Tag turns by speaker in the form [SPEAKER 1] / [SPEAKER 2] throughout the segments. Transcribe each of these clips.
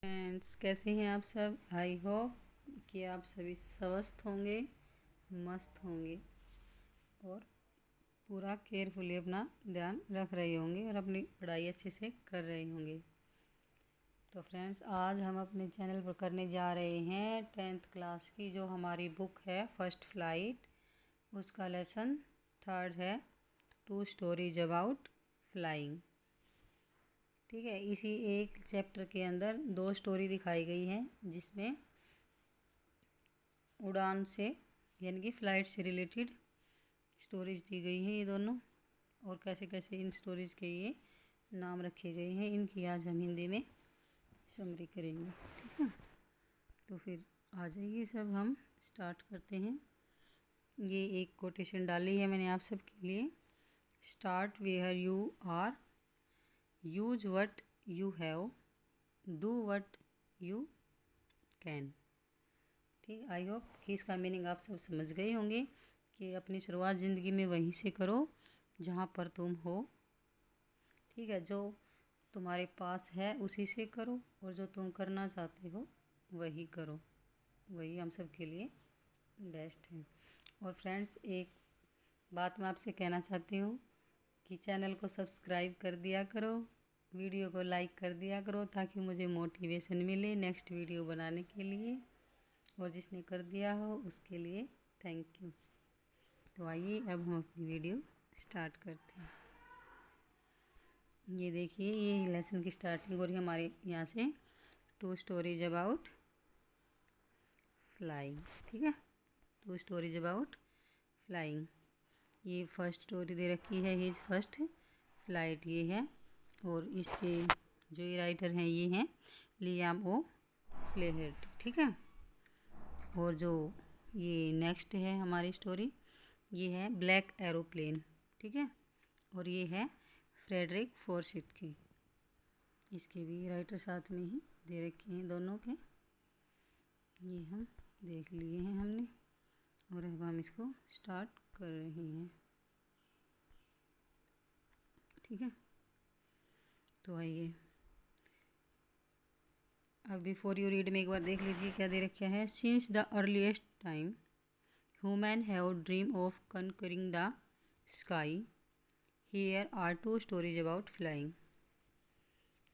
[SPEAKER 1] Friends, कैसे हैं आप सब। आई होप कि आप सभी स्वस्थ होंगे, मस्त होंगे और पूरा केयरफुली अपना ध्यान रख रहे होंगे और अपनी पढ़ाई अच्छे से कर रहे होंगे। तो फ्रेंड्स, आज हम अपने चैनल पर करने जा रहे हैं 10th क्लास की जो हमारी बुक है फर्स्ट फ्लाइट, उसका लेसन 3rd है 2 स्टोरीज अबाउट फ्लाइंग। ठीक है, इसी एक चैप्टर के अंदर 2 स्टोरी दिखाई गई हैं जिसमें उड़ान से यानी कि फ़्लाइट से रिलेटेड स्टोरीज दी गई हैं ये दोनों, और कैसे कैसे इन स्टोरीज के ये नाम रखे गए हैं, इनकी आज हम हिंदी में समरी करेंगे। ठीक है, तो फिर आ जाइए सब, हम स्टार्ट करते हैं। ये एक कोटेशन डाली है मैंने आप सब के लिए। Start where you are, use what you have, do what you can. ठीक, आई होप कि इसका मीनिंग आप सब समझ गए होंगे कि अपनी शुरुआत ज़िंदगी में वहीं से करो जहाँ पर तुम हो। ठीक है, जो तुम्हारे पास है उसी से करो और जो तुम करना चाहते हो वही करो, वही हम सब के लिए बेस्ट है। और फ्रेंड्स, एक बात मैं आपसे कहना चाहती हूँ कि चैनल को सब्सक्राइब कर दिया करो, वीडियो को लाइक कर दिया करो ताकि मुझे मोटिवेशन मिले नेक्स्ट वीडियो बनाने के लिए, और जिसने कर दिया हो उसके लिए थैंक यू। तो आइए अब हम अपनी वीडियो स्टार्ट करते हैं। ये देखिए, ये लेसन की स्टार्टिंग हो रही है हमारे यहाँ से 2 स्टोरीज अबाउट फ्लाइंग। ठीक है, 2 स्टोरीज अबाउट फ्लाइंग। ये फर्स्ट स्टोरी दे रखी है हिज फर्स्ट फ्लाइट, ये है। और इसके जो ये राइटर हैं ये हैं लियाम ओ फ्लेहर्टी। ठीक है, और जो ये नेक्स्ट है हमारी स्टोरी, ये है ब्लैक एरोप्लेन। ठीक है, और ये है फ्रेडरिक फोर्सिथ की। इसके भी राइटर साथ में ही दे रखे हैं दोनों के, ये हम देख लिए हैं हमने, और अब हम इसको स्टार्ट कर रहे हैं। ठीक है, तो आइए अब बिफोर यू रीड में एक बार देख लीजिए क्या दे रखा है। Since the earliest time human have dream of conquering the sky, here are 2 stories about flying.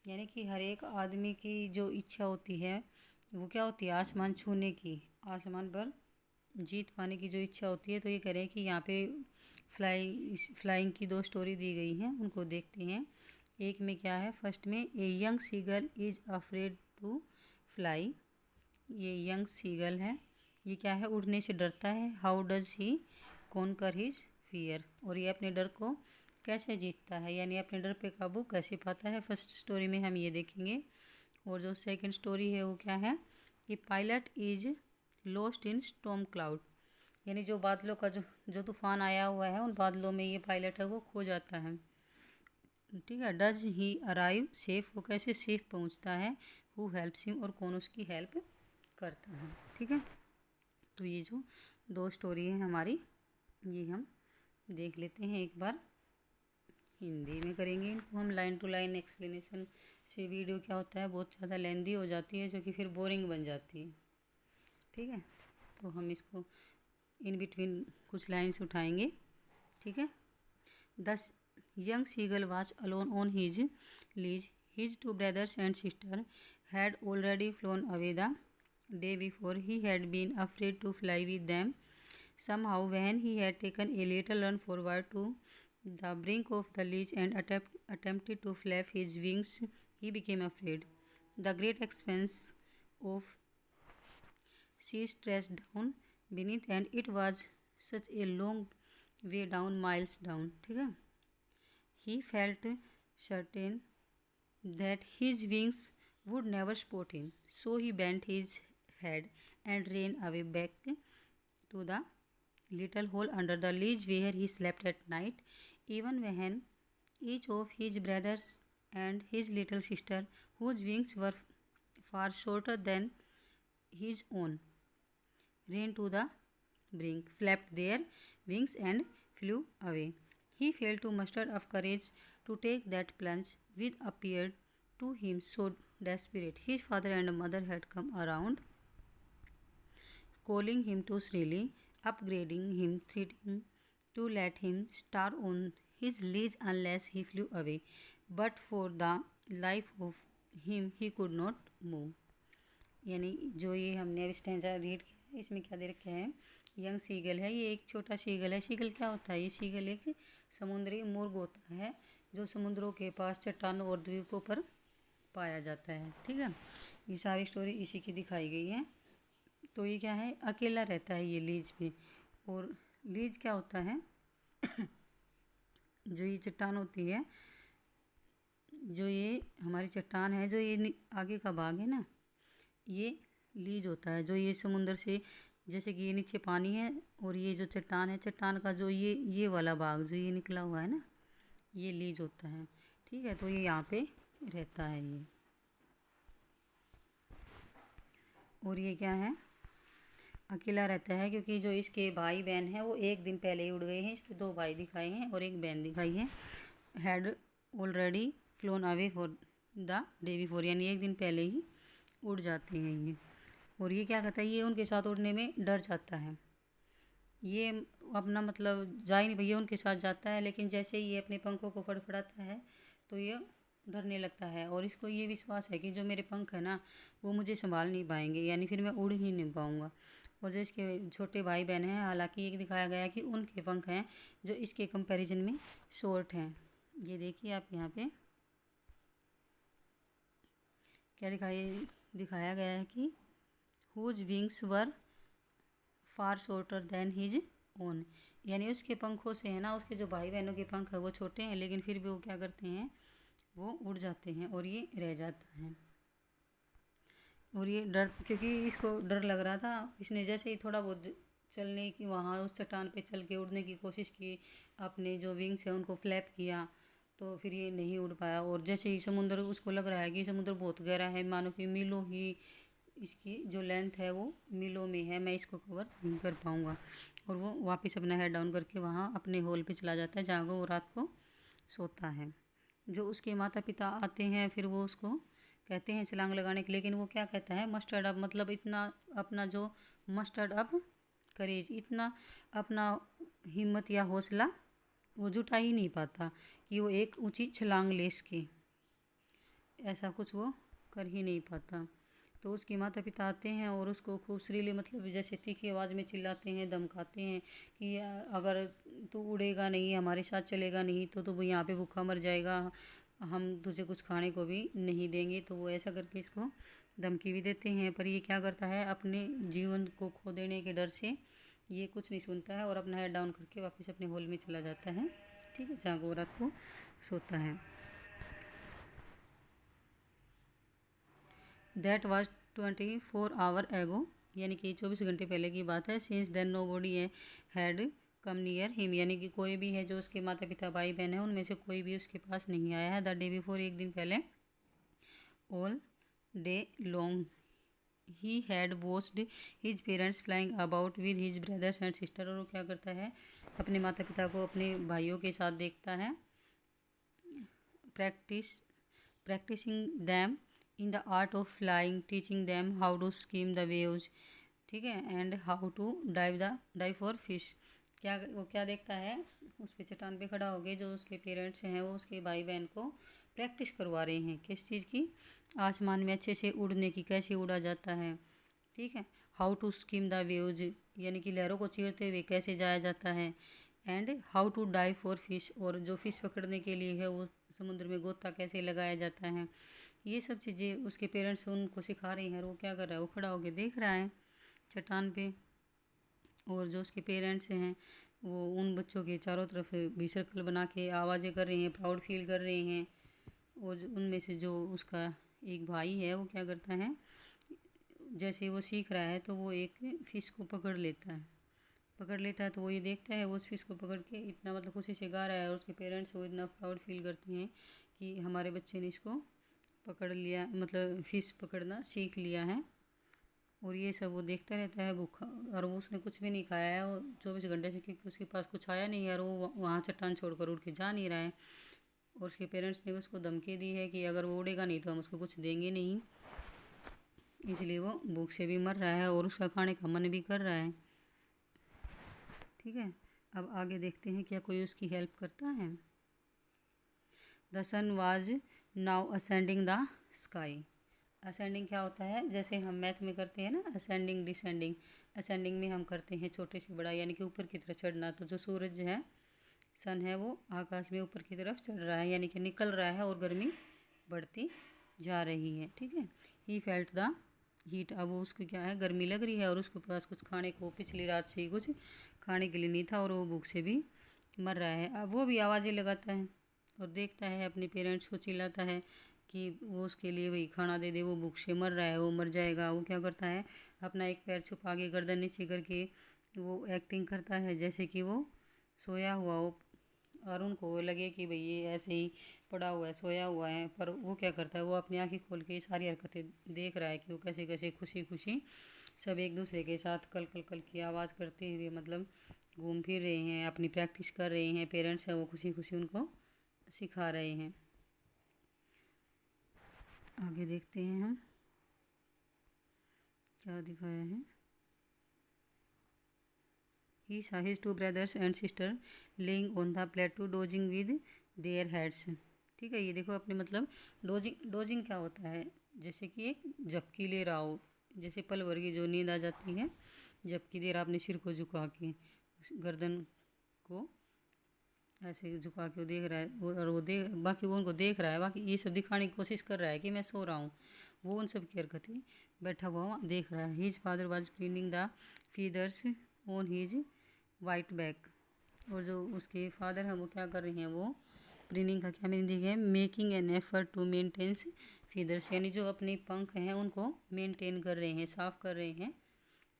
[SPEAKER 1] यानी कि हर एक आदमी की जो इच्छा होती है वो क्या होती है, आसमान छूने की, आसमान पर जीत पाने की जो इच्छा होती है। तो ये कह रहे हैं कि यहाँ पे फ्लाइंग की 2 स्टोरी दी गई हैं, उनको देखते हैं। एक में क्या है, फर्स्ट में a young seagull is afraid to fly. ये यंग सीगल है, ये क्या है, उड़ने से डरता है। How does he conquer his fear, और ये अपने डर को कैसे जीतता है, यानी अपने डर पे काबू कैसे पाता है। फर्स्ट स्टोरी में हम ये देखेंगे। और जो सेकंड स्टोरी है वो क्या है, कि pilot is lost in storm cloud, यानी जो बादलों का जो तूफान आया हुआ है उन बादलों में ये पायलट है वो खो जाता है। ठीक है, डज ही अराइव सेफ, वो कैसे सेफ पहुंचता है। हु हेल्प्स हिम, और कौन उसकी हेल्प करता है। ठीक है, तो ये जो 2 स्टोरी है हमारी, ये हम देख लेते हैं एक बार। हिंदी में करेंगे इनको हम, लाइन टू लाइन एक्सप्लेनेशन से वीडियो क्या होता है बहुत ज़्यादा लेंदी हो जाती है, जो कि फिर बोरिंग बन जाती है। ठीक है, तो हम इसको इन बिटवीन कुछ लाइन्स उठाएंगे। ठीक है, the young seagull was alone on his ledge, his 2 brothers and sister had already flown away the day before. He had been afraid to fly with them. Somehow, when he had taken a little run forward to the brink of the ledge and attempted to flap his wings, he became afraid. The great expanse of sea stretched down beneath, and it was such a long way down, miles down. ठीक है, he felt certain that his wings would never support him, so he bent his head and ran away back to the little hole under the ledge where he slept at night. Even when each of his brothers and his little sister, whose wings were far shorter than his own, ran to the brink, flapped their wings, and flew away, he failed to muster up courage to take that plunge which appeared to him so desperate. His father and mother had come around, calling him to Srili, upgrading him, threatening to let him starve on his leash unless he flew away. But for the life of him he could not move. यानी जो ये हमने अब stanza read किया इसमें क्या दे रखा है, यंग सीगल है, ये एक छोटा शीगल है। शीगल क्या होता है? ये शीगल एक समुद्री मुर्ग होता है जो समुद्रों के पास चट्टानों और द्वीपों पर पाया जाता है। ठीक है, ये सारी स्टोरी इसी की दिखाई गई है। तो ये क्या है, अकेला रहता है ये लीज पे। और लीज क्या होता है जो ये चट्टान होती है, जो ये हमारी चट्टान है, जो ये आगे का भाग है ना, ये लीज होता है। जो ये समुंदर से, जैसे कि ये नीचे पानी है और ये जो चट्टान है, चट्टान का जो ये वाला भाग जो ये निकला हुआ है ना, ये लीज होता है। ठीक है, तो ये यहाँ पे रहता है ये। और ये क्या है, अकेला रहता है क्योंकि जो इसके भाई बहन हैं वो एक दिन पहले ही उड़ गए हैं। इसके 2 भाई दिखाए हैं और एक बहन दिखाई है। Had already phloem away for the day before, यानी एक दिन पहले ही उड़ जाते हैं ये। और ये क्या कहता है, ये उनके साथ उड़ने में डर जाता है। ये अपना मतलब जा ही नहीं भैया, उनके साथ जाता है, लेकिन जैसे ही ये अपने पंखों को फड़फड़ाता है तो ये डरने लगता है। और इसको ये विश्वास है कि जो मेरे पंख है ना वो मुझे संभाल नहीं पाएंगे, यानी फिर मैं उड़ ही नहीं पाऊँगा। और जो इसके छोटे भाई बहन हैं, हालांकि ये दिखाया गया कि उनके पंख हैं जो इसके कंपैरिजन में शॉर्ट हैं। ये देखिए आप यहाँ पे क्या दिखाया गया है कि हुज विंग्स वर फार शॉर्टर देन हिज ओन, यानी उसके पंखों से है ना, उसके जो भाई बहनों के पंख है वो छोटे हैं, लेकिन फिर भी वो क्या करते हैं, वो उड़ जाते हैं और ये रह जाता है। और ये डर, क्योंकि इसको डर लग रहा था, इसने जैसे ही थोड़ा बहुत चलने की, वहाँ उस चट्टान पे चल के उड़ने की कोशिश की, अपने जो विंग्स है उनको फ्लैप किया, तो फिर ये नहीं उड़ पाया। और जैसे ही समुद्र, उसको लग रहा है कि समुद्र बहुत गहरा है, मानो कि मीलों ही इसकी जो लेंथ है वो मीलों में है, मैं इसको कवर नहीं कर पाऊँगा। और वो वापस अपना हेड डाउन करके वहाँ अपने होल पे चला जाता है जहाँ वो रात को सोता है। जो उसके माता पिता आते हैं फिर वो उसको कहते हैं छलांग लगाने के, लेकिन वो क्या कहता है, मस्टर्ड अप, मतलब इतना अपना जो मस्टर्ड अप करेज, इतना अपना हिम्मत या हौसला वो जुटा ही नहीं पाता कि वो एक ऊंची छलांग ले सके, ऐसा कुछ वो कर ही नहीं पाता। तो उसके माता पिता आते हैं और उसको खूब सुरीले, मतलब जैसे तीखी आवाज़ में चिल्लाते हैं, धमकाते हैं कि अगर तू उड़ेगा नहीं, हमारे साथ चलेगा नहीं तो तू यहाँ पे भूखा मर जाएगा, हम तुझे कुछ खाने को भी नहीं देंगे। तो वो ऐसा करके इसको धमकी भी देते हैं। पर ये क्या करता है, अपने जीवन को खो देने के डर से ये कुछ नहीं सुनता है और अपना हेड डाउन करके वापस अपने होल में चला जाता है। ठीक है, जहाँ वो रात को सोता है। दैट वॉज 24 आवर एगो, यानी कि 24 घंटे पहले की बात है। Since then nobody had come near him, यानी कि कोई भी है जो उसके माता पिता भाई बहन है उनमें से कोई भी उसके पास नहीं आया है। द डे बिफोर, एक दिन पहले। All day long he had watched his parents flying about with his brothers and sister, और वो क्या करता है, अपने माता पिता को अपने भाइयों के साथ देखता है, practising them in the art of flying, teaching them how to skim the waves, ठीक है, and how to dive for fish. वो क्या देखता है, उस पे चट्टान पे खड़ा हो गए, जो उसके पेरेंट्स हैं वो उसके भाई बहन को प्रैक्टिस करवा रहे हैं, किस चीज़ की, आसमान में अच्छे से उड़ने की, कैसे उड़ा जाता है। ठीक है, how to skim the waves, यानी कि लहरों को चीरते हुए कैसे जाया जाता है, and how to dive for fish, और जो फिश पकड़ने के लिए है वो समुद्र में गोता कैसे लगाया जाता है। ये सब चीज़ें उसके पेरेंट्स उनको सिखा रहे हैं और वो क्या कर रहा है, वो खड़ा होकर देख रहा है चट्टान पे। और जो उसके पेरेंट्स हैं वो उन बच्चों के चारों तरफ भी सर्कल बना के आवाज़ें कर रहे हैं, प्राउड फील कर रहे हैं। और उनमें से जो उसका एक भाई है वो क्या करता है, जैसे वो सीख रहा है तो वो एक फ़िश को पकड़ लेता है। तो वो ये देखता है, वो उस फिश को पकड़ के इतना मतलब खुशी से गा रहा है, और उसके पेरेंट्स वो इतना प्राउड फील करते हैं कि हमारे बच्चे ने इसको पकड़ लिया, मतलब फ़िश पकड़ना सीख लिया है। और ये सब वो देखता रहता है भूखा, और वो उसने कुछ भी नहीं खाया है, वो 24 घंटे से, क्योंकि उसके पास कुछ आया नहीं है और वो वहाँ चट्टान छोड़कर उड़ के जा नहीं रहा है। और उसके पेरेंट्स ने उसको धमकी दी है कि अगर वो उड़ेगा नहीं तो हम उसको कुछ देंगे नहीं, इसलिए वो भूख से भी मर रहा है और उसका खाने का मन भी कर रहा है। ठीक है, अब आगे देखते हैं क्या कोई उसकी हेल्प करता है। The sun was now ascending the sky. Ascending क्या होता है, जैसे हम मैथ में करते हैं ना, असेंडिंग डिसेंडिंग। असेंडिंग में हम करते हैं छोटे से बड़ा, यानी कि ऊपर की तरफ चढ़ना। तो जो सूरज है, सन है, वो आकाश में ऊपर की तरफ चढ़ रहा है, यानी कि निकल रहा है और गर्मी बढ़ती जा रही है। ठीक है, ही फेल्ट द हीट। अब वो उसको क्या है, गर्मी लग रही है और उसके पास कुछ खाने को पिछली रात से ही कुछ खाने के लिए नहीं था और वो भूख से भी मर रहा है। अब वो भी आवाज़ें लगाता है और देखता है अपने पेरेंट्स को, चिल्लाता है कि वो उसके लिए वही खाना दे दे, वो भूख से मर रहा है, वो मर जाएगा। वो क्या करता है, अपना एक पैर छुपा के गर्दन नीचे करके वो एक्टिंग करता है जैसे कि वो सोया हुआ हो और उनको लगे कि भाई ये ऐसे ही पड़ा हुआ है, सोया हुआ है। पर वो क्या करता है, वो अपनी आंखें खोल के सारी हरकतें देख रहा है कि वो कैसे कैसे खुशी खुशी सब एक दूसरे के साथ कल कल कल की आवाज़ करते हुए मतलब घूम फिर रहे हैं, अपनी प्रैक्टिस कर रहे हैं। पेरेंट्स हैं वो खुशी खुशी उनको सिखा रहे हैं। आगे देखते हैं हम क्या दिखाया है। He saw his two brothers and sister laying on the plateau dozing with their heads। ठीक है, ये देखो अपने मतलब डोजिंग, डोजिंग क्या होता है, जैसे कि एक झपकी ले रहा हो, जैसे पल भर की जो नींद आ जाती है, झपकी दे रहा अपने सिर को झुका के, गर्दन को ऐसे झुका के वो देख रहा है और वो देख, बाकी वो उनको देख रहा है, बाकी ये सब दिखाने की कोशिश कर रहा है कि मैं सो रहा हूँ। वो उन सब की हरकतें बैठा हुआ देख रहा है। His father was cleaning the feathers on his white back. और जो उसके फादर हैं वो क्या कर रहे हैं, वो प्रिनिंग का क्या मीनिंग है, making an effort to maintains feathers, यानी जो अपने पंख हैं उनको मेंटेन कर रहे हैं, साफ कर रहे हैं।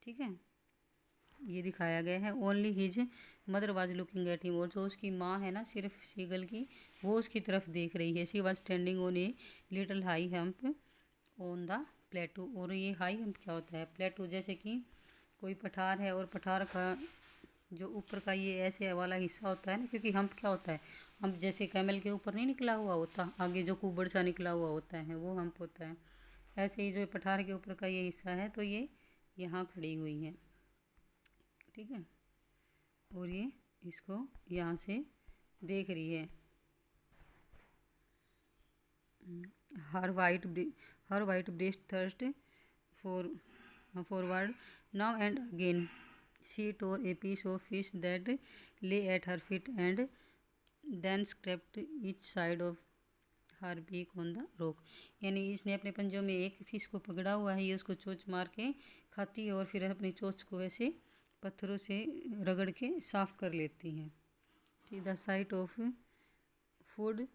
[SPEAKER 1] ठीक है, ये दिखाया गया है। Only his mother was looking at him. और जो उसकी माँ है ना, सिर्फ सीगल की, वो उसकी तरफ देख रही है। She was standing on a little high hump on the प्लेटू। और ये हाई हम्प क्या होता है, प्लेटू जैसे कि कोई पठार है और पठार का जो ऊपर का ये ऐसे वाला हिस्सा होता है ना, क्योंकि हम्प क्या होता है, हम्प जैसे कैमल के ऊपर नहीं निकला हुआ होता, आगे जो कुबड़ सा निकला हुआ होता है वो हम्प होता है। ऐसे ही जो पठार के ऊपर का ये हिस्सा है, तो ये यहाँ खड़ी हुई है। ठीक है, और ये इसको यहाँ से देख रही है। Her white breast thrust for forward now and again she tore a piece of fish that lay at her feet and then scraped each side of her beak on the rock. यानी इसने अपने पंजों में एक fish को पकड़ा हुआ है, ये उसको चोंच मार के खाती है और फिर अपनी चोंच को ऐसे पत्थरों से रगड़ के साफ कर लेती हैं। ठीक, the site of food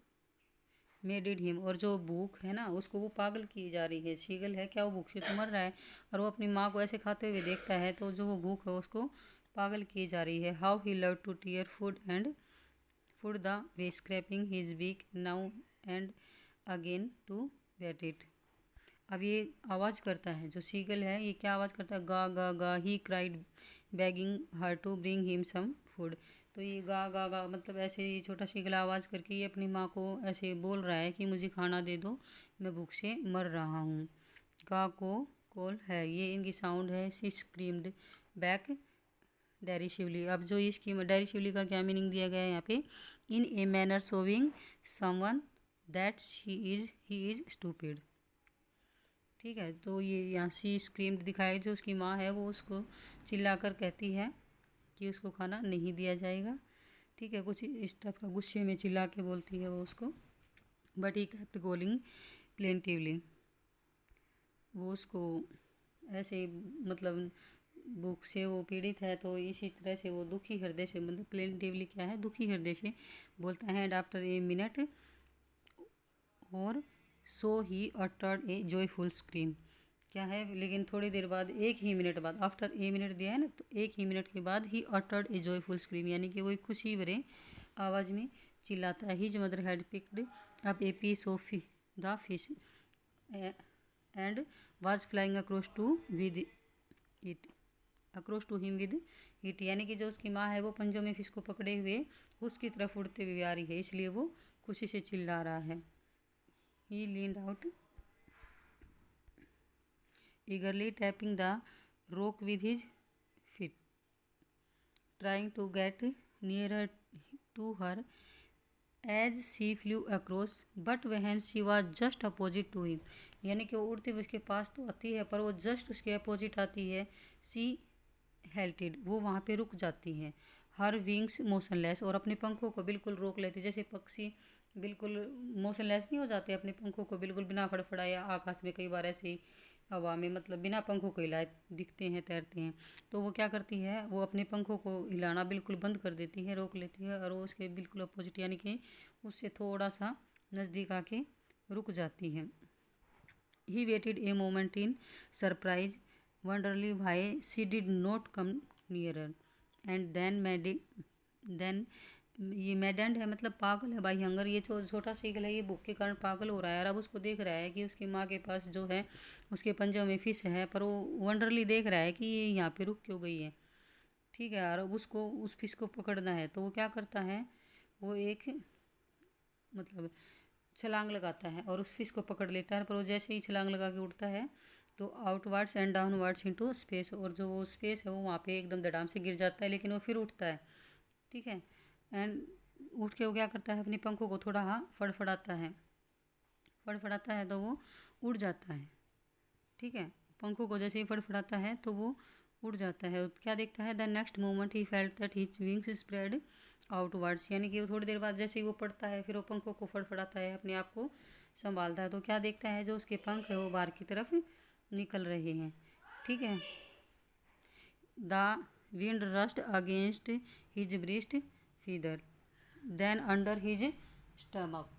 [SPEAKER 1] मेडिड him. और जो भूख है ना, उसको वो पागल की जा रही है। शीगल है क्या, वो भूख से तो मर रहा है और वो अपनी माँ को ऐसे खाते हुए देखता है, तो जो वो भूख है उसको पागल की जा रही है। How he love to tear food the way scraping his beak now and again to whet it. अब ये आवाज़ करता है, जो सीगल है ये क्या आवाज़ करता है, गा गा गा। He cried begging her to bring him some food. तो ये गा गा गा मतलब ऐसे ही छोटा सीगल आवाज़ करके ये अपनी माँ को ऐसे बोल रहा है कि मुझे खाना दे दो, मैं भूख से मर रहा हूँ। गा को कॉल है, ये इनकी साउंड है। शी स्क्रीम्ड बैक डैरी शिवली। अब जो इसकी डैरी शिवली का क्या मीनिंग दिया गया है यहाँ पे, in a manner showing someone that he is stupid. ठीक है, तो ये यहाँ सी स्क्रीम्ड दिखाया, जो उसकी माँ है वो उसको चिल्लाकर कहती है कि उसको खाना नहीं दिया जाएगा। ठीक है, कुछ इस टाइप का गुस्से में चिल्ला के बोलती है वो उसको। But he kept calling plaintively. वो उसको ऐसे मतलब भूख से वो पीड़ित है, तो इसी तरह से वो दुखी हृदय से, मतलब प्लेंटिवली क्या है, दुखी हृदय से बोलता है। एंड आफ्टर ए मिनट और so he uttered a joyful scream. क्या है, लेकिन थोड़ी देर बाद, एक ही मिनट बाद, आफ्टर ए मिनट दिया है ना, तो एक ही मिनट के बाद he uttered a joyful scream, यानी कि वो खुशी भरे आवाज़ में चिल्लाता है। His mother had picked up a piece of the fish and was flying across to with it across to him with it. यानी कि जो उसकी माँ है वो पंजों में फिश को पकड़े हुए उसकी तरफ उड़ते हुए आ रही है, इसलिए वो खुशी से चिल्ला रहा है। He leaned out eagerly tapping the rock with his feet, trying to get nearer to her as she flew across, but when she was just opposite to him, यानी कि वो उड़ते हुए उसके पास तो आती है पर वो जस्ट उसके अपोजिट आती है। सी हेल्टेड, वो वहाँ पे रुक जाती है। हर विंग्स मोशनलेस, और अपने पंखों को बिल्कुल रोक लेती है। जैसे पक्षी बिल्कुल मोशनलेस नहीं हो जाते, अपने पंखों को बिल्कुल बिना फड़फड़ाए आकाश में कई बार ऐसे ही हवा में मतलब बिना पंखों को हिलाए दिखते हैं, तैरते हैं। तो वो क्या करती है, वो अपने पंखों को हिलाना बिल्कुल बंद कर देती है, रोक लेती है, और वो उसके बिल्कुल अपोजिट यानी कि उससे थोड़ा सा नज़दीक आके रुक जाती है। He waited a moment in surprise, wondering why she did not come nearer, and then ये मैडेंड है मतलब पागल है बाई हंगर। ये छोटा सीगल है, ये भूख के कारण पागल हो रहा है। और अब उसको देख रहा है कि उसकी माँ के पास जो है उसके पंजों में फिश है, पर वो वंडरली देख रहा है कि ये यहाँ पे रुक क्यों गई है। ठीक है, और अब उसको उस फिश को पकड़ना है। तो वो क्या करता है, वो एक मतलब छलांग लगाता है और उस फिश को पकड़ लेता है। पर वो जैसे ही छलांग लगा के उठता है तो outwards and downwards into space, और जो वो स्पेस है वो वहाँ पे एकदम धड़ाम से गिर जाता है, लेकिन वो फिर उठता है। ठीक है, एंड उठ के वो क्या करता है, अपने पंखों को थोड़ा फड़फड़ाता है। फड़फड़ाता है तो वो उड़ जाता है। ठीक है, पंखों को जैसे ही फड़फड़ाता है तो वो उड़ जाता है। क्या देखता है, the next moment he felt that his wings spread outwards, यानी कि वो थोड़ी देर बाद जैसे ही वो पड़ता है फिर वो पंखों को फड़फड़ाता है, अपने आप को संभालता है। तो क्या देखता है, जो उसके पंख है वो बाहर की तरफ निकल रहे हैं। ठीक है, the wind rust against his breast feather, then under his stomach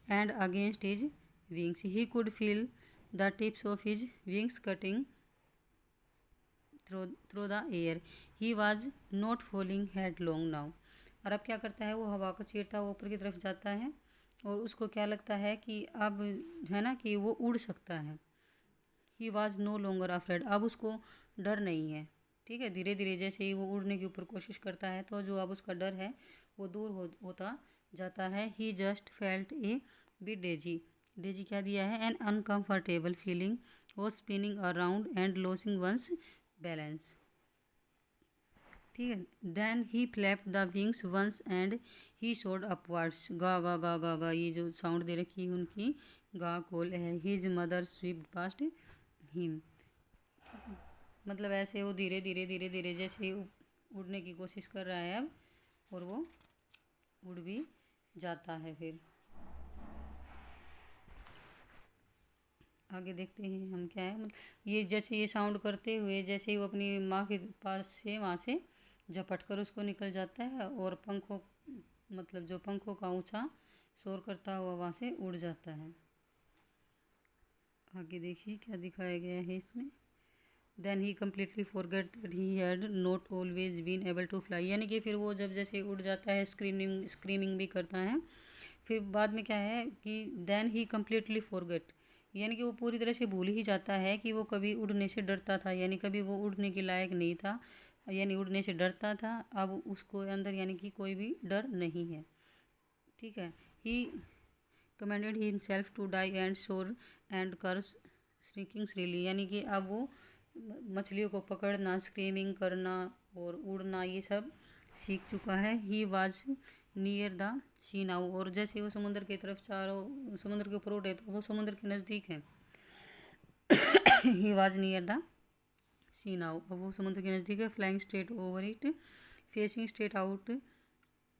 [SPEAKER 1] and against his wings. He could feel the tips of his wings cutting through the air. He was not falling headlong now. और अब क्या करता है, वो हवा को चीरता हुआ ऊपर की तरफ जाता है, और उसको क्या लगता है कि अब है ना कि वो उड़ सकता है। He was no longer afraid, अब उसको डर नहीं है। ठीक है, धीरे धीरे जैसे ही वो उड़ने की ऊपर कोशिश करता है तो जो अब उसका डर है वो दूर होता जाता है। He just felt a bit dizzy, dizzy क्या दिया है, एन अनकम्फर्टेबल फीलिंग वो spinning around and losing once balance. ठीक है, then he flapped the wings once and he soared upwards, गा गा गा गा गा, ये जो साउंड दे रखी है उनकी गा कॉल है। His mother swept past him, मतलब ऐसे वो धीरे धीरे धीरे धीरे जैसे ही उड़ने की कोशिश कर रहा है अब, और वो उड़ भी जाता है। फिर आगे देखते हैं हम क्या है, मतलब ये जैसे ये साउंड करते हुए जैसे ही वो अपनी माँ के पास से वहाँ से झपट कर उसको निकल जाता है, और पंखों मतलब जो पंखों का ऊंचा शोर करता हुआ वहाँ से उड़ जाता है। आगे देखिए क्या दिखाया गया है इसमें। Then he completely forgot that he had not always been able to fly, यानी कि फिर वो जब जैसे उड़ जाता है स्क्रीमिंग भी करता है। फिर बाद में क्या है कि देन ही कम्प्लीटली फॉरगेट, यानी कि वो पूरी तरह से भूल ही जाता है कि वो कभी उड़ने से डरता था, यानी कभी वो उड़ने के लायक नहीं था, यानी उड़ने से डरता था। अब उसको अंदर यानी कि कोई भी डर नहीं है। ठीक है, he commended himself to die and shore and curse shrinking shrilly, यानी कि अब वो मछलियों को पकड़ना, स्क्रीमिंग करना और उड़ना ये सब सीख चुका है। He was near the sea now, और जैसे वो समुद्र की तरफ चारों समुद्र के ऊपर उड़े तो वो समुद्र के नज़दीक है। He was near the sea now, अब वो समुद्र के नज़दीक है। Flying straight over it, facing straight out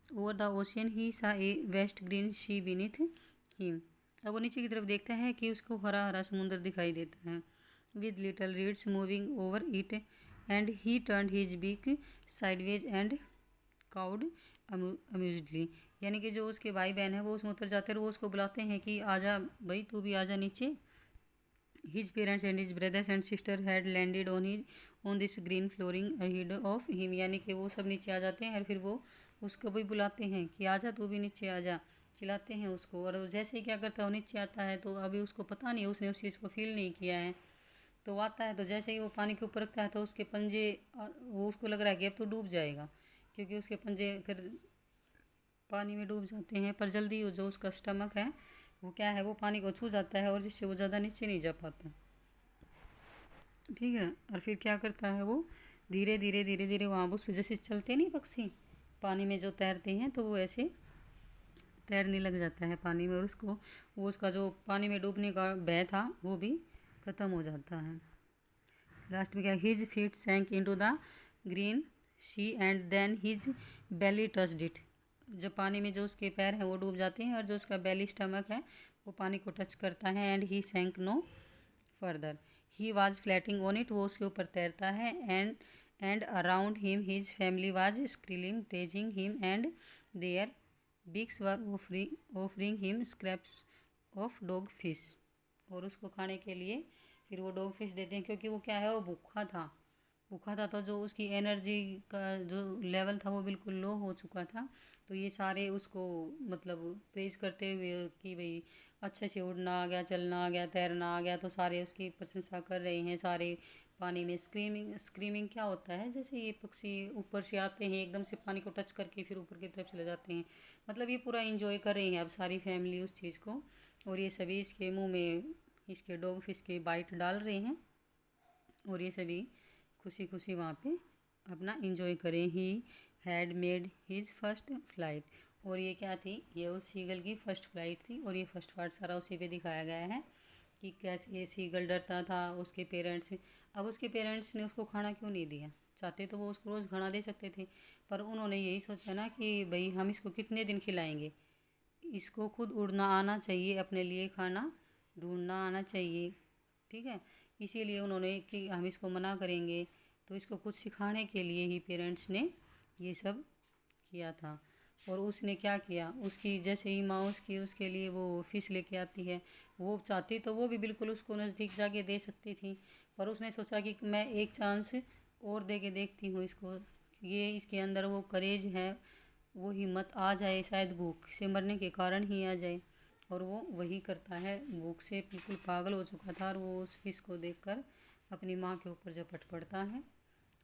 [SPEAKER 1] over the ocean, he saw a vast green sea beneath him, अब वो नीचे की तरफ देखता है कि उसको हरा हरा समुद्र दिखाई देता है। With little reeds moving over it and he turn his beak sideways and cawed amusedly, यानी कि जो उसके भाई बहन है वो उसमें उतर जाते हैं और वो उसको बुलाते हैं कि आजा भाई तू भी आजा नीचे। His parents and his brothers and sister had landed on this green flooring ahead of him, यानी कि वो सब नीचे आ जाते हैं और फिर वो उसको भी बुलाते हैं कि आजा तू भी नीचे आजा, चिल्लाते हैं उसको। और जैसे ही क्या करता है वो नीचे आता है तो अभी उसको पता नहीं, उसने उस चीज़ को फील नहीं किया है। तो आता है तो जैसे ही वो पानी के ऊपर रखता है तो उसके पंजे वो उसको लग रहा है कि अब तो डूब जाएगा, क्योंकि उसके पंजे फिर पानी में डूब जाते हैं, पर जल्दी जो उसका स्टमक है वो क्या है, वो पानी को छू जाता है और जिससे वो ज़्यादा नीचे नहीं जा पाता। ठीक है, और फिर क्या करता है वो धीरे धीरे धीरे धीरे वहाँ उस पर जैसे चलते नहीं पक्षी पानी में जो तैरते हैं, तो वो ऐसे तैरने लग जाता है पानी में, और उसको वो उसका जो पानी में डूबने का भय था वो भी ख़त्म हो जाता है। लास्ट में क्या, his feet sank into the green sea and then his belly touched it. जब पानी में जो उसके पैर हैं वो डूब जाते हैं और जो उसका बेली स्टमक है वो पानी को टच करता है, and he sank no further, he was floating on it, वो उसके ऊपर तैरता है, and around him his family was screaming teasing him and their beaks were offering him scraps of dog fish. और उसको खाने के लिए फिर वो डॉग फिश देते हैं, क्योंकि वो क्या है, वो भूखा था, तो जो उसकी एनर्जी का जो लेवल था वो बिल्कुल लो हो चुका था। तो ये सारे उसको मतलब प्रेज करते हुए कि भाई अच्छे से उड़ना आ गया, चलना आ गया, तैरना आ गया, तो सारे उसकी प्रशंसा कर रहे हैं। सारे पानी में स्क्रीमिंग क्या होता है, जैसे ये पक्षी ऊपर से आते हैं एकदम से पानी को टच करके फिर ऊपर की तरफ चले जाते हैं, मतलब ये पूरा इंजॉय कर रही हैं अब सारी फैमिली उस चीज़ को, और ये सभी इसके मुंह में इसके डॉग फिश के बाइट डाल रहे हैं, और ये सभी खुशी खुशी वहाँ पे अपना इंजॉय करें। He had made his first flight, और ये क्या थी, ये उस सीगल की फ़र्स्ट फ्लाइट थी, और ये फर्स्ट पार्ट सारा उसी पे दिखाया गया है कि कैसे ये सीगल डरता था उसके पेरेंट्स। अब उसके पेरेंट्स ने उसको खाना क्यों नहीं दिया, चाहते तो वो उसको रोज़ खाना दे सकते थे, पर उन्होंने यही सोचा ना कि भाई हम इसको कितने दिन खिलाएंगे, इसको खुद उड़ना आना चाहिए, अपने लिए खाना ढूंढना आना चाहिए। ठीक है, इसीलिए उन्होंने कि हम इसको मना करेंगे, तो इसको कुछ सिखाने के लिए ही पेरेंट्स ने ये सब किया था। और उसने क्या किया, उसकी जैसे ही माँ उसकी उसके लिए वो फ़िश लेके आती है, वो चाहती तो वो भी बिल्कुल उसको नज़दीक जाके दे सकती थी, पर उसने सोचा कि मैं एक चांस और दे के देखती हूँ इसको, ये इसके अंदर वो करेज है, वो हिम्मत आ जाए, शायद भूख से मरने के कारण ही आ जाए। और वो वही करता है, भूख से बिल्कुल पागल हो चुका था, और वो उस फिश को देखकर अपनी माँ के ऊपर झपट पड़ता है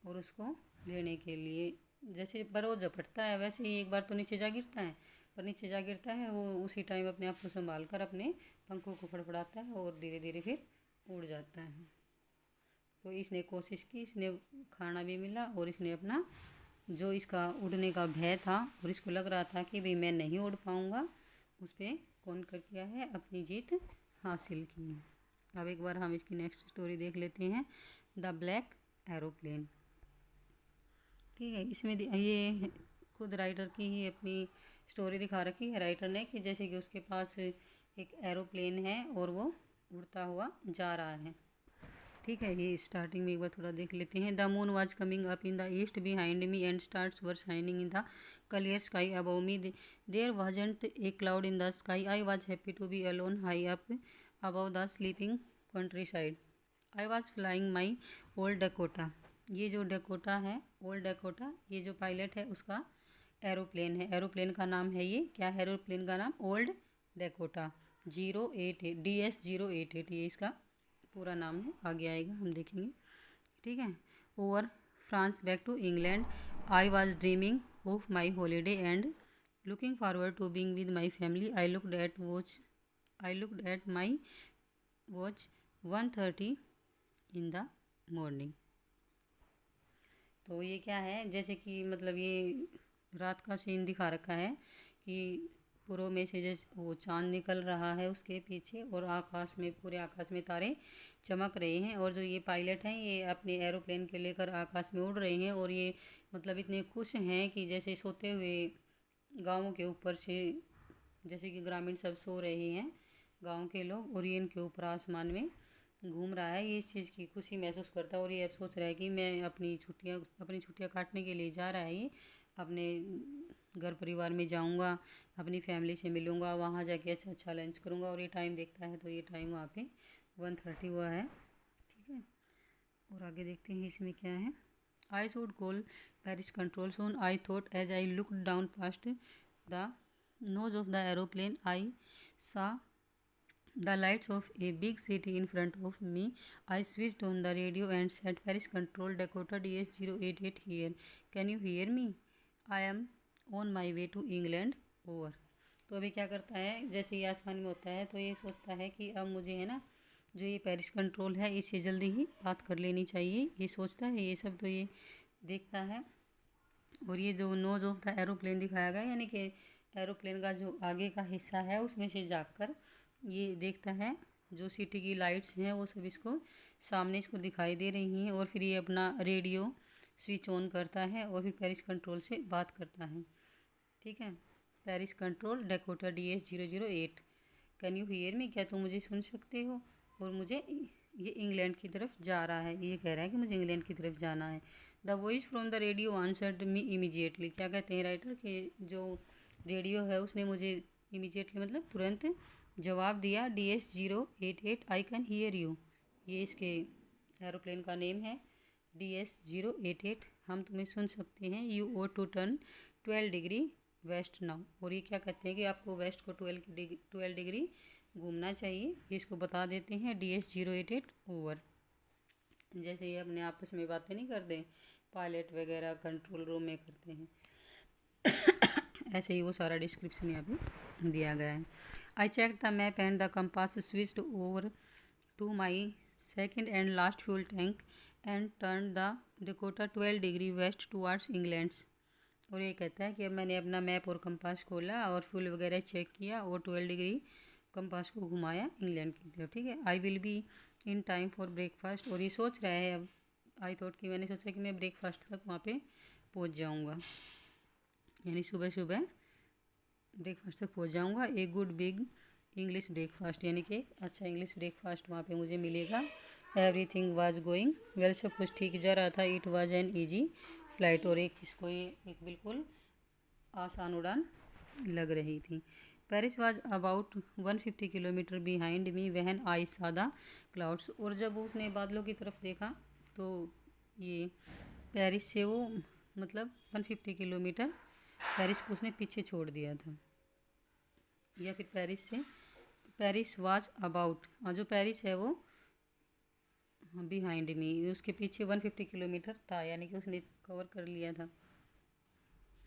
[SPEAKER 1] और उसको लेने के लिए, जैसे पर वो झपटता है वैसे ही एक बार तो नीचे जा गिरता है, पर नीचे जा गिरता है वो उसी टाइम अपने आप को संभाल कर अपने पंखों को फड़फड़ाता है और धीरे धीरे फिर उड़ जाता है। तो इसने कोशिश की, इसने खाना भी मिला, और इसने अपना जो इसका उड़ने का भय था और इसको लग रहा था कि भाई मैं नहीं उड़ पाऊँगा, उस पर कौन कर किया है, अपनी जीत हासिल की है। अब एक बार हम इसकी नेक्स्ट स्टोरी देख लेते हैं, द ब्लैक एरोप्लेन। ठीक है, इसमें ये खुद राइटर की ही अपनी स्टोरी दिखा रखी है राइटर ने, कि जैसे कि उसके पास एक एरोप्लेन है और वो उड़ता हुआ जा रहा है। ठीक है, ये स्टार्टिंग में एक बार थोड़ा देख लेते हैं। The moon was coming up in the east behind me and stars were shining in the clear sky above me, there wasn't a cloud in the sky, I was happy to be alone high up above the sleeping countryside, I was flying my old Dakota. ये जो Dakota है, old Dakota, ये जो pilot है उसका aeroplane है, aeroplane का नाम है, ये क्या है एरोप्लेन का नाम, ओल्ड डकोटा 088 DS 088, ये इसका पूरा नाम है, आगे आएगा हम देखेंगे। ठीक है, over France back to England, I was dreaming of my holiday and looking forward to being with my family, I looked at my watch 1:30 in the morning. तो ये क्या है, जैसे कि मतलब ये रात का सीन दिखा रखा है कि पूर्व में से जैसे वो चांद निकल रहा है उसके पीछे, और आकाश में पूरे आकाश में तारे चमक रहे हैं, और जो ये पायलट हैं ये अपने एरोप्लेन के लेकर आकाश में उड़ रहे हैं, और ये मतलब इतने खुश हैं कि जैसे सोते हुए गाँवों के ऊपर से, जैसे कि ग्रामीण सब सो रहे हैं गाँव के लोग, और ये इनके ऊपर आसमान में घूम रहा है, ये इस चीज़ की खुशी महसूस करता है, और ये अब सोच रहा है कि मैं अपनी छुट्टियाँ काटने के लिए जा रहा है, ये अपने घर परिवार में जाऊंगा, अपनी फैमिली से मिलूंगा, वहाँ जाके अच्छा लंच करूंगा, और ये टाइम देखता है तो ये टाइम वहाँ पे 1:30 हुआ है। ठीक है, और आगे देखते हैं इसमें क्या है। I should call Paris control soon, I thought as I look down past the nose of the aeroplane, I saw the lights of a big city in front of me. I switched on the radio and said, Paris Control Dakota DS 088 here. Can you hear me? I am on my way to England. Over. तो अभी क्या करता है, जैसे ये आसमान में होता है तो ये सोचता है कि अब मुझे है ना जो ये पेरिस कंट्रोल है इससे जल्दी ही बात कर लेनी चाहिए, ये सोचता है ये सब। तो ये देखता है और ये जो नोज ऑफ द एरोप्लेन दिखाया गया, यानी कि एरोप्लेन का जो आगे का हिस्सा है उसमें से जाकर ये देखता है जो सिटी की लाइट्स हैं वो सब इसको सामने इसको दिखाई दे रही हैं। और फिर ये अपना रेडियो स्विच ऑन करता है और फिर पेरिस कंट्रोल से बात करता है। ठीक है, Paris control Dakota DS008, can you hear मी, क्या तुम मुझे सुन सकते हो। और मुझे ये इंग्लैंड की तरफ जा रहा है, ये कह रहा है कि मुझे इंग्लैंड की तरफ जाना है। The voice from the radio answered me immediately, क्या कहते हैं राइटर कि जो रेडियो है उसने मुझे इमीजिएटली मतलब तुरंत जवाब दिया। DS088 I can hear you, ये इसके एरोप्लेन का नेम है। DS088 हम तुम्हें सुन सकते हैं। You ought to turn 12 degree west now, और ये क्या कहते हैं कि आपको वेस्ट को 12 डिग्री घूमना चाहिए, इसको बता देते हैं। DS088 over. जैसे ये अपने आपस में बातें नहीं करते पायलट वगैरह कंट्रोल रूम में करते हैं, ऐसे ही वो सारा डिस्क्रिप्शन यहाँ पे दिया गया है। I check the map and the compass switched over to my second and last fuel tank and turn the Dakota 12 degree west towards England's. और ये कहता है कि अब मैंने अपना मैप और कंपास खोला और फ्यूल वगैरह चेक किया और 12 डिग्री कंपास को घुमाया इंग्लैंड की तरफ। ठीक है, I will be in time for breakfast, और ये सोच रहा है अब आई थॉट कि मैंने सोचा कि मैं ब्रेकफास्ट तक वहाँ पे पहुँच जाऊँगा, यानी सुबह सुबह ब्रेकफास्ट तक पहुँच जाऊँगा। A good big English breakfast, यानी कि अच्छा इंग्लिश ब्रेकफास्ट वहाँ पे मुझे मिलेगा। एवरीथिंग वाज गोइंग वेल, सब कुछ ठीक जा रहा था। It was an easy flight, और एक इसको ये एक बिल्कुल आसान उड़ान लग रही थी। Paris was about 150 kilometre behind me वहन आई सा द क्लाउड्स, और जब उसने बादलों की तरफ देखा तो ये पेरिस से वो मतलब 150 किलोमीटर पेरिस को उसने पीछे छोड़ दिया था। या फिर पेरिस वाज अबाउट, जो पेरिस है वो बिहाइंड मी, उसके पीछे 150 किलोमीटर था, यानी कि उसने कवर कर लिया था।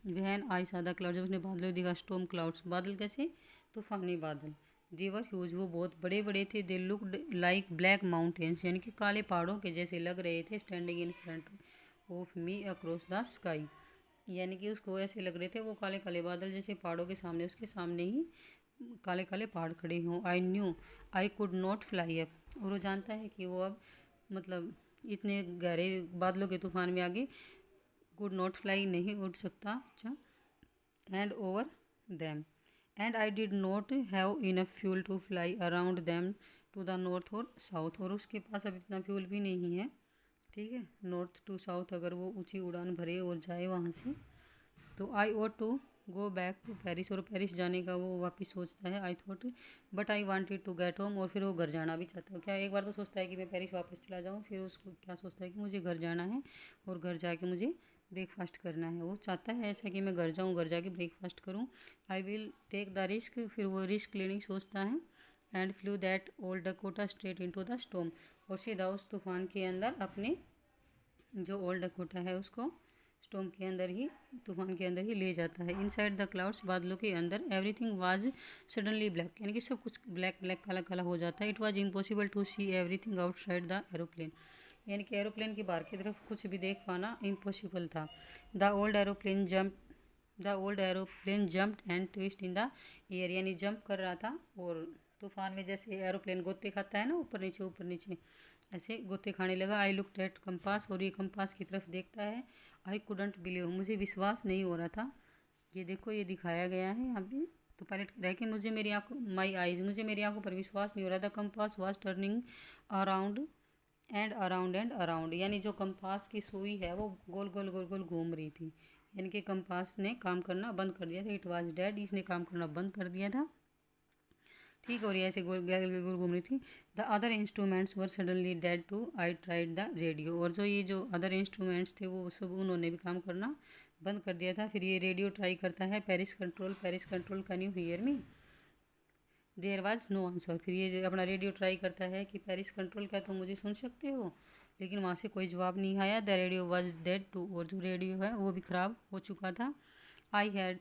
[SPEAKER 1] वहन आई सादा क्लाउड, जब उसने बादलों दिखा, स्टॉर्म क्लाउड्स, बादल कैसे, तूफानी बादल। देवर ह्यूज, वो बहुत बड़े बड़े थे। They looked like black mountains, यानी कि काले पहाड़ों के जैसे लग रहे थे। Standing in front of me across the sky, यानी कि उसको ऐसे लग रहे थे वो काले काले बादल जैसे पहाड़ों के सामने, उसके सामने ही काले काले पहाड़ खड़े हों। I knew I could not fly up, और वो जानता है कि वो अब मतलब इतने गहरे बादलों के तूफान में आगे कुड नॉट फ्लाई नहीं उड़ सकता। अच्छा, and over them and I did not have enough fuel to fly around them to the north or south, और उसके पास अब इतना फ्यूल भी नहीं है। ठीक है, नॉर्थ टू साउथ अगर वो ऊंची उड़ान भरे और जाए वहाँ से, तो I ought to go back to Paris, और पेरिस जाने का वो वापस सोचता है। I thought but I wanted to get home, और फिर वो घर जाना भी चाहता है। क्या एक बार तो सोचता है कि मैं पेरिस वापस चला जाऊँ, फिर उसको क्या सोचता है कि मुझे घर जाना है और घर जाके मुझे ब्रेकफास्ट करना है। वो चाहता है ऐसा कि मैं घर जाऊँ, घर जाके ब्रेकफास्ट करूँ। I will take the risk, फिर वो रिस्क लेने सोचता है। And flew that old Dakota straight into the storm, और सीधा उस तूफान के अंदर अपने जो ओल्ड डकोटा है उसको स्टॉर्म के अंदर ही, तूफान के अंदर ही ले जाता है। इनसाइड द क्लाउड्स, बादलों के अंदर, एवरीथिंग वाज सडनली ब्लैक, यानी कि सब कुछ ब्लैक ब्लैक काला काला हो जाता है। It was impossible to see everything outside the aeroplane, यानी कि एरोप्लेन की बाहर की तरफ कुछ भी देख पाना इम्पॉसिबल था। The old aeroplane jumped and twist in the air, यानी जंप कर रहा था और तूफान में जैसे एरोप्लेन गोते खाता है ना ऊपर नीचे ऐसे गोते खाने लगा। आई लुक्ड एट कंपास, और ये कंपास की तरफ देखता है। आई कुडंट बिलीव, मुझे विश्वास नहीं हो रहा था। ये देखो ये दिखाया गया है यहाँ पे, तो पायलट कह रहा है कि मुझे मेरी आंखों माई आइज़, मुझे मेरी आंखों पर विश्वास नहीं हो रहा था। Compass was turning around and around and around, यानी जो कंपास की सुई है वो गोल गोल गोल गोल घूम रही थी, यानी कि कंपास ने काम करना बंद कर दिया था। इट वाज डेड, इसने काम करना बंद कर दिया था। ठीक, और ये ऐसे गोल गोल घूम रही थी। The other instruments were suddenly dead too. I tried the radio, और जो ये जो अदर इंस्ट्रूमेंट्स थे वो सब उन्होंने भी काम करना बंद कर दिया था। फिर ये रेडियो ट्राई करता है। Paris control can you hear me, there was no answer. फिर ये अपना रेडियो ट्राई करता है कि पेरिस कंट्रोल, क्या तुम मुझे सुन सकते हो, लेकिन वहाँ से कोई जवाब नहीं आया। The radio was dead too, और जो रेडियो है वो भी ख़राब हो चुका था। आई हैड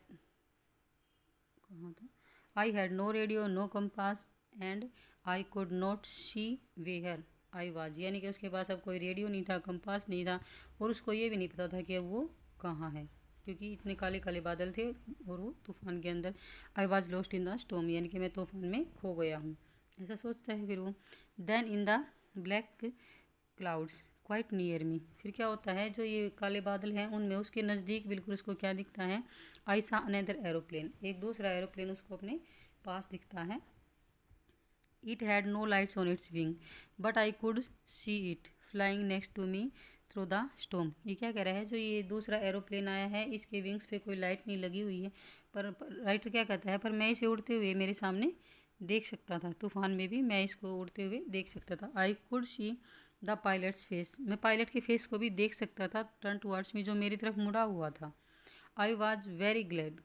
[SPEAKER 1] कहाँ था, I had no radio no compass and I could not see where I was, यानी कि उसके पास अब कोई रेडियो नहीं था, कंपास नहीं था, और उसको ये भी नहीं पता था कि अब वो कहाँ है, क्योंकि इतने काले काले बादल थे और वो तूफान के अंदर। I was lost in the storm, यानी कि मैं तूफान में खो गया हूँ, ऐसा सोचता है फिर वो। Then in the black clouds quite near me, फिर क्या होता है, जो ये काले बादल हैं उनमें उसके नज़दीक बिल्कुल उसको क्या दिखता है, आई सा अनदर एरोप्लेन, एक दूसरा एरोप्लेन उसको अपने पास दिखता है। It had no lights on its wing but I could see it flying next to me through the storm. ये क्या कह रहा है, जो ये दूसरा एरोप्लेन आया है इसके विंग्स पे कोई लाइट नहीं लगी हुई है, पर राइटर क्या कहता है, पर मैं इसे उड़ते हुए मेरे सामने देख सकता था, तूफान में भी मैं इसको उड़ते हुए देख सकता था। आई could see the pilots face, मैं पायलट के फेस को भी देख सकता था, टर्न टुवर्ड्स मी, जो मेरी तरफ मुड़ा हुआ था। आई वॉज वेरी ग्लैड,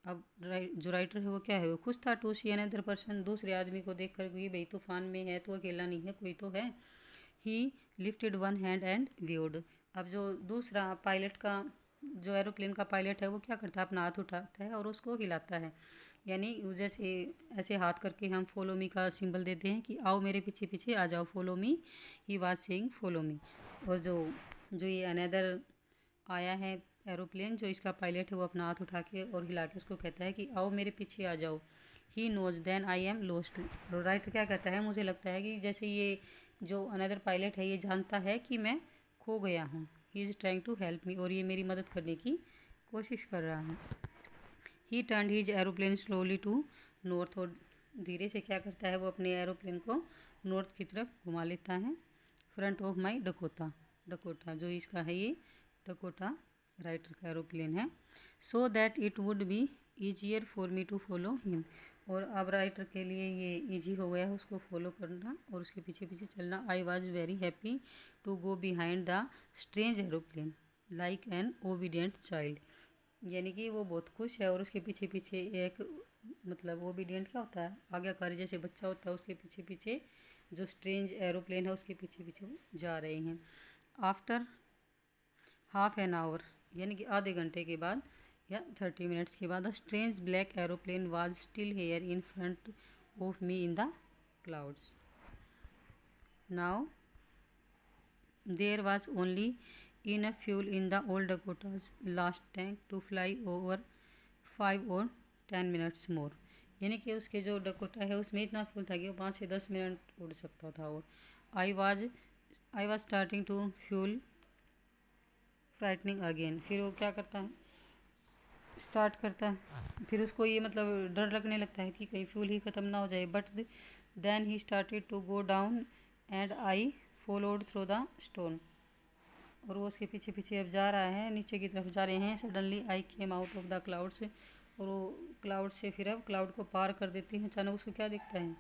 [SPEAKER 1] अब जो राइटर है वो क्या है, वो खुश था, टू सी अनदर पर्सन, दूसरे आदमी को देख कर कि भाई तूफान में है तो अकेला नहीं है, कोई तो है। ही lifted one hand and viewed, अब जो दूसरा पायलट का, जो एरोप्लेन का पायलट है वो क्या करता है, अपना हाथ उठाता है और उसको हिलाता है, यानी जैसे ऐसे हाथ करके हम फॉलो मी का सिंबल देते हैं कि आओ मेरे पीछे पीछे आ जाओ, follow me, he was saying follow me. और जो जो ये अनदर आया है एरोप्लेन, जो इसका पायलट है वो अपना हाथ उठा के और हिला के उसको कहता है कि आओ मेरे पीछे आ जाओ। He knows then I am lost, writer क्या कहता है, मुझे लगता है कि जैसे ये जो अनदर पायलट है ये जानता है कि मैं खो गया हूँ, he is trying to help me, और ये मेरी मदद करने की कोशिश कर रहा है। He turn his aeroplane slowly to north, और धीरे से क्या करता है वो अपने एरोप्लेन को नॉर्थ की तरफ घुमा लेता है। Front of my Dakota, Dakota जो इसका है ये डकोटा राइटर का एरोप्लेन है। So that it would be easier for me to follow him, और अब राइटर के लिए ये इजी हो गया है उसको फॉलो करना और उसके पीछे पीछे चलना। I was very happy to go behind the strange aeroplane like an obedient child, यानी कि वो बहुत खुश है और उसके पीछे पीछे एक, मतलब ओबीडियंट क्या होता है, आज्ञाकारी, जैसे बच्चा होता है उसके पीछे पीछे जो स्ट्रेंज एरोप्लेन है उसके पीछे पीछे वो जा रहे हैं। आफ्टर हाफ एन आवर, यानी कि आधे घंटे के बाद या 30 मिनट्स के बाद, the strange black aeroplane was still here in front of me in the clouds. Now there was only enough fuel in the old Dakota's last tank to fly over 5 or 10 minutes more, यानी कि उसके जो Dakota है उसमें इतना fuel था कि वो 5 से 10 मिनट उड़ सकता था। और I was starting to feel frightening again, फिर वो क्या करता है, स्टार्ट करता है, फिर उसको ये मतलब डर लगने लगता है कि कहीं फ्यूल ही ख़त्म ना हो जाए। But then he started to go down and I followed through the storm, और वो उसके पीछे पीछे अब जा रहा है, नीचे की तरफ जा रहे हैं। Suddenly I came out of the cloud से, और वो क्लाउड से फिर अब क्लाउड को पार कर देते हैं। अचानक उसको क्या दिखता है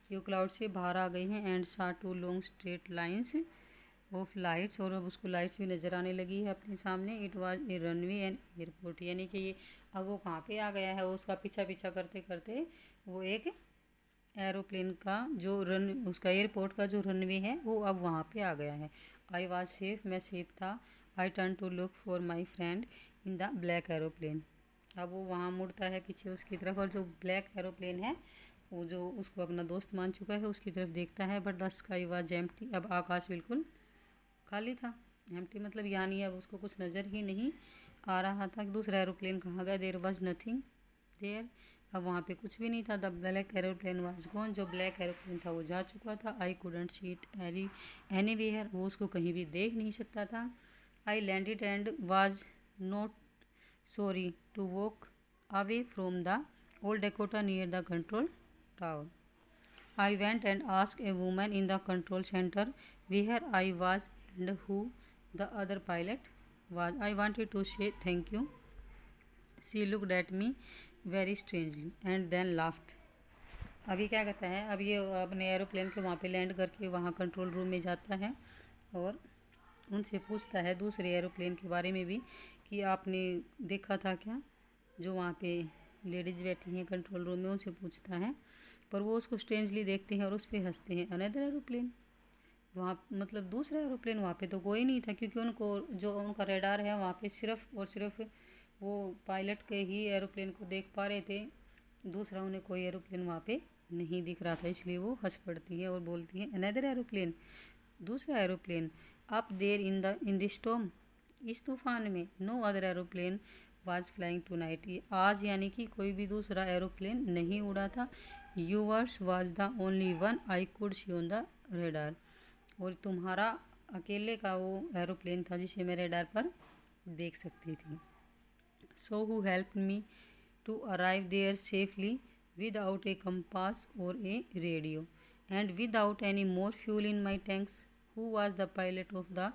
[SPEAKER 1] कि वो क्लाउड से बाहर आ गए हैं। And saw two long straight lines of lights, और अब उसको लाइट्स भी नज़र आने लगी है अपने सामने। It was a runway and airport, यानी कि ये अब वो कहाँ पे आ गया है, उसका पीछा पीछा करते करते वो एक एरोप्लेन का जो रन, उसका एयरपोर्ट का जो रनवे है वो अब वहाँ पे आ गया है। आई वाज सेफ, मैं सेफ था। I turn to look for my friend in the black aeroplane, अब वो वहाँ मुड़ता है पीछे उसकी तरफ, और जो ब्लैक एरोप्लेन है वो जो उसको अपना दोस्त मान चुका है उसकी तरफ देखता है। But the sky was empty, अब आकाश बिल्कुल खाली था। एम्प्टी मतलब यानी अब उसको कुछ नज़र ही नहीं आ रहा था। दूसरा एरोप्लेन कहाँ गया, देयर वाज नथिंग देयर, अब वहाँ पे कुछ भी नहीं था। The black aeroplane was gone, जो ब्लैक एरोप्लेन था वो जा चुका था। I couldn't see it anywhere, वो उसको कहीं भी देख नहीं सकता था। I landed and was not sorry to walk away from the old Dakota near the control tower. I went and asked a woman in the control center where I was and who the other pilot was. I wanted to say thank you. She looked at me very strangely and then laughed. अभी क्या कहता है, अब ये अपने aeroplane के वहाँ पे लैंड करके वहाँ कंट्रोल रूम में जाता है और उनसे पूछता है दूसरे एरोप्लेन के बारे में भी कि आपने देखा था क्या, जो वहाँ पे लेडीज़ बैठी हैं कंट्रोल रूम में, उनसे पूछता है। पर वो उसको स्ट्रेंजली देखते हैं और उस पर हंसते हैं। अनदर एरोप्लेन, वहाँ मतलब दूसरा एरोप्लेन, वहाँ पे तो कोई नहीं था क्योंकि उनको जो उनका रेडार है वहाँ पे सिर्फ और सिर्फ वो पायलट के ही एरोप्लेन को देख पा रहे थे। दूसरा उन्हें कोई एरोप्लेन वहाँ पे नहीं दिख रहा था, इसलिए वो हंस पड़ती है और बोलती है अनदर एरोप्लेन, दूसरा aeroplane, up there in the storm, इस तूफान में, no other aeroplane was flying tonight, आज यानी कि कोई भी दूसरा एरोप्लेन नहीं उड़ा था, yours was the only one I could C on the radar, और तुम्हारा अकेले का वो एरोप्लेन था जिसे मैं रेडार पर देख सकती थी। So who help me to arrive there safely without a compass or a radio and without any more fuel in my tanks. Who was the pilot of the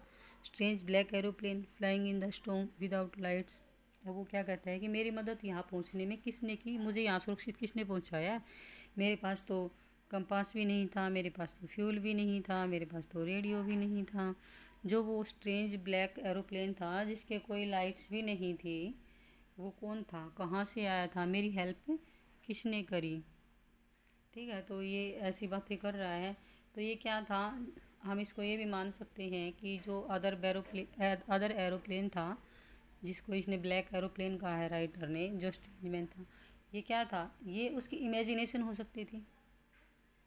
[SPEAKER 1] strange black aeroplane flying in the storm without lights? अब वो क्या कहता है कि मेरी मदद यहाँ पहुँचने में किसने की, मुझे यहाँ सुरक्षित किसने पहुँचाया, मेरे पास तो कंपास भी नहीं था, मेरे पास तो फ्यूल भी नहीं था, मेरे पास तो रेडियो भी नहीं था। जो वो स्ट्रेंज ब्लैक एरोप्लेन था जिसके कोई लाइट्स भी नहीं थी, वो कौन था, कहाँ से आया था, मेरी हेल्प किसने करी। ठीक है, तो ये ऐसी बातें कर रहा है। तो ये क्या था, हम इसको ये भी मान सकते हैं कि जो अदर एरोप्लेन था जिसको इसने ब्लैक एरोप्लेन कहा है राइटर ने, जो स्ट्रेंजमैन था, ये क्या था, ये उसकी इमेजिनेशन हो सकती थी।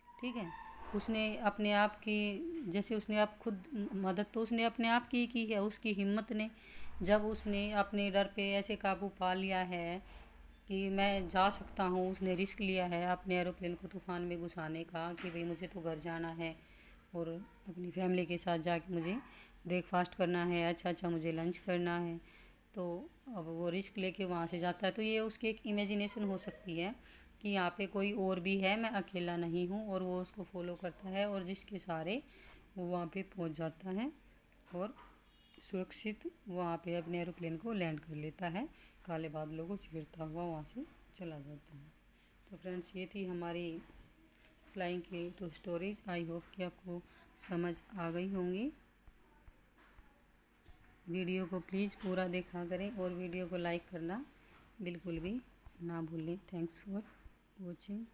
[SPEAKER 1] ठीक है, उसने अपने आप की, जैसे उसने आप खुद मदद तो उसने अपने आप की है, उसकी हिम्मत ने, जब उसने अपने डर पे ऐसे काबू पा लिया है कि मैं जा सकता हूँ, उसने रिस्क लिया है अपने एरोप्लेन को तूफ़ान में घुसाने का कि भाई मुझे तो घर जाना है और अपनी फैमिली के साथ जाके मुझे ब्रेकफास्ट करना है, अच्छा मुझे लंच करना है, तो अब वो रिस्क लेके वहाँ से जाता है। तो ये उसकी एक इमेजिनेशन हो सकती है कि यहाँ पे कोई और भी है, मैं अकेला नहीं हूँ, और वो उसको फॉलो करता है और जिसके सहारे वो वहाँ पे पहुँच जाता है और सुरक्षित वहाँ पे अपने एरोप्लेन को लैंड कर लेता है, काले बादलों को चीरता हुआ वहाँ से चला जाता है। तो फ्रेंड्स, ये थी हमारी फ्लाइंग की टू स्टोरीज। आई होप कि आपको समझ आ गई होंगी। वीडियो को प्लीज़ पूरा देखा करें और वीडियो को लाइक करना बिल्कुल भी ना भूलें। Thanks for watching.